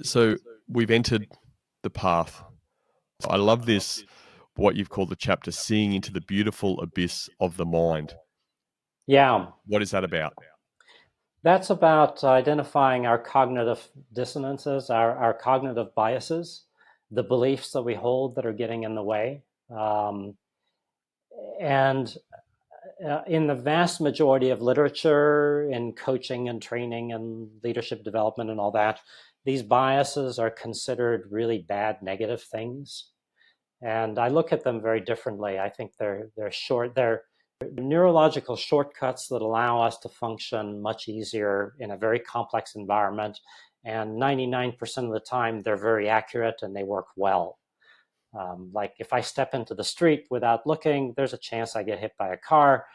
So we've entered the path. I love this, what you've called the chapter, seeing into the beautiful abyss of the mind. Yeah, What is that about? that's about identifying our cognitive dissonances, our cognitive biases, the beliefs that we hold that are getting in the way. And in the vast majority of literature in coaching and training and leadership development and all that, these biases are considered really bad, negative things. And I look at them very differently. I think they're neurological shortcuts that allow us to function much easier in a very complex environment. And 99% of the time, they're very accurate and they work well. Like if I step into the street without looking, there's a chance I get hit by a car.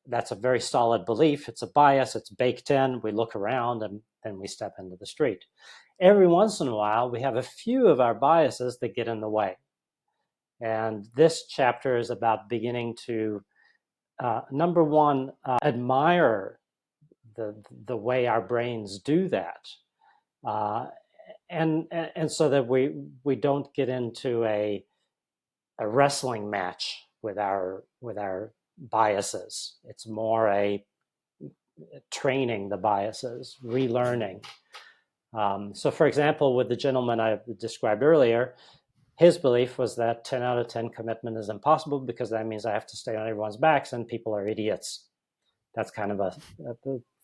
That's a very solid belief. It's a bias. It's baked in. We look around and then we step into the street. Every once in a while, we have a few of our biases that get in the way. And this chapter is about beginning to, number one, admire the way our brains do that. And so that we don't get into a wrestling match with our biases. It's more a training the biases, relearning. So for example, with the gentleman I described earlier, his belief was that 10 out of 10 commitment is impossible because that means I have to stay on everyone's backs and people are idiots. That's kind of a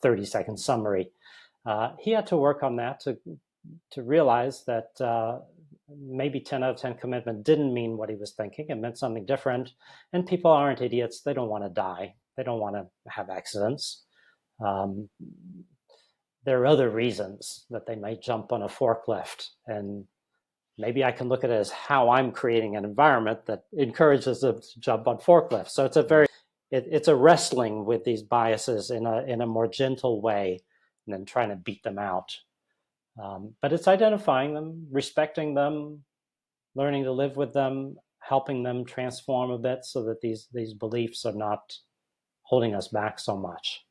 30-second summary. He had to work on that to realize that maybe 10 out of 10 commitment didn't mean what he was thinking. It meant something different. And people aren't idiots. They don't want to die. They don't want to have accidents. There are other reasons that they might jump on a forklift, and maybe I can look at it as how I'm creating an environment that encourages them to jump on forklifts. So it's a wrestling with these biases in a more gentle way, and then trying to beat them out. But it's identifying them, respecting them, learning to live with them, helping them transform a bit so that these beliefs are not holding us back so much.